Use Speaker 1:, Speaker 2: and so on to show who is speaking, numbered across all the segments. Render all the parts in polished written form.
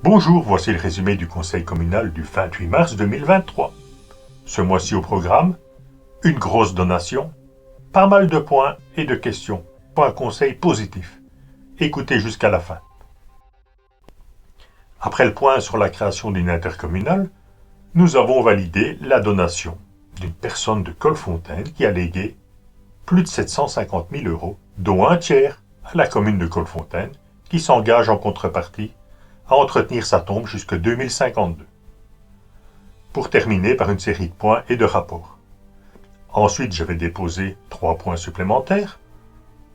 Speaker 1: Bonjour, voici le résumé du Conseil communal du 28 mars 2023. Ce mois-ci au programme, une grosse donation, pas mal de points et de questions pour un conseil positif. Écoutez jusqu'à la fin. Après le point sur la création d'une intercommunale, nous avons validé la donation d'une personne de Colfontaine qui a légué plus de 750 000 €, dont un tiers à la commune de Colfontaine, qui s'engage en contrepartie à entretenir sa tombe jusqu'en 2052. Pour terminer par une série de points et de rapports. Ensuite, je vais déposer 3 points supplémentaires.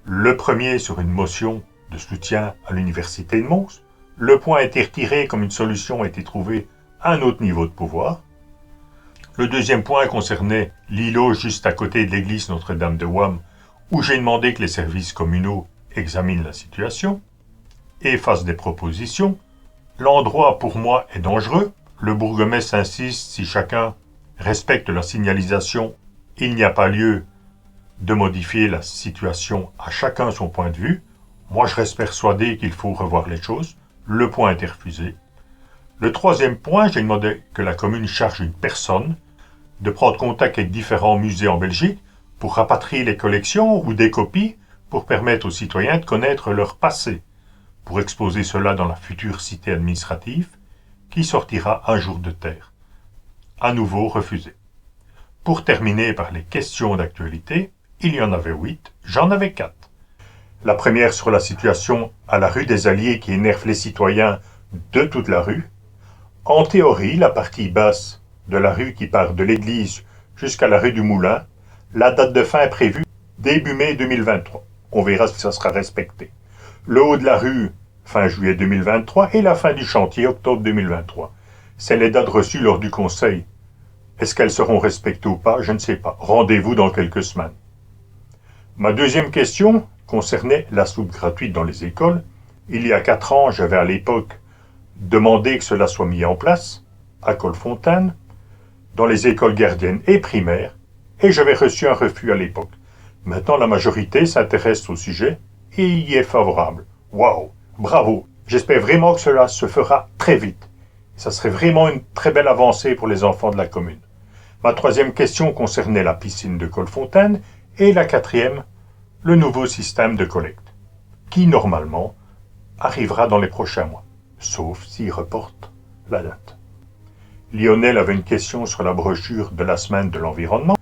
Speaker 1: Le premier sur une motion de soutien à l'université de Mons. Le point a été retiré comme une solution a été trouvée à un autre niveau de pouvoir. Le deuxième point concernait l'îlot juste à côté de l'église Notre-Dame de Wam, où j'ai demandé que les services communaux examinent la situation et fassent des propositions. L'endroit pour moi est dangereux. Le bourgmestre insiste, si chacun respecte la signalisation, il n'y a pas lieu de modifier la situation à chacun son point de vue. Moi je reste persuadé qu'il faut revoir les choses. Le point a été refusé. Le troisième point, j'ai demandé que la commune charge une personne de prendre contact avec différents musées en Belgique pour rapatrier les collections ou des copies pour permettre aux citoyens de connaître leur passé, pour exposer cela dans la future cité administrative qui sortira un jour de terre. À nouveau refusé. Pour terminer par les questions d'actualité, il y en avait 8, j'en avais 4. La première sur la situation à la rue des Alliés qui énerve les citoyens de toute la rue. En théorie, la partie basse de la rue qui part de l'église jusqu'à la rue du Moulin, la date de fin est prévue début mai 2023. On verra si ça sera respecté. Le haut de la rue, fin juillet 2023, et la fin du chantier, octobre 2023. C'est les dates reçues lors du conseil. Est-ce qu'elles seront respectées ou pas? Je ne sais pas. Rendez-vous dans quelques semaines. Ma deuxième question concernait la soupe gratuite dans les écoles. Il y a 4 ans, j'avais à l'époque demandé que cela soit mis en place à Colfontaine, dans les écoles gardiennes et primaires, et j'avais reçu un refus à l'époque. Maintenant, la majorité s'intéresse au sujet et y est favorable. Waouh, bravo. J'espère vraiment que cela se fera très vite. Ça serait vraiment une très belle avancée pour les enfants de la commune. Ma troisième question concernait la piscine de Colfontaine et la quatrième, le nouveau système de collecte, qui normalement arrivera dans les prochains mois, sauf s'il reporte la date. Lionel avait une question sur la brochure de la semaine de l'environnement.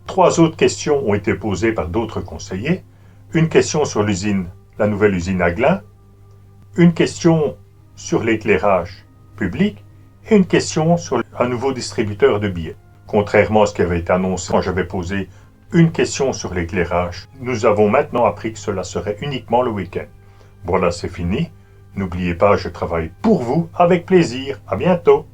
Speaker 1: 3 autres questions ont été posées par d'autres conseillers. Une question sur l'usine, la nouvelle usine à Glun. Une question sur l'éclairage public. Et une question sur un nouveau distributeur de billets. Contrairement à ce qui avait été annoncé quand j'avais posé une question sur l'éclairage, nous avons maintenant appris que cela serait uniquement le week-end. Voilà, c'est fini. N'oubliez pas, je travaille pour vous avec plaisir. À bientôt.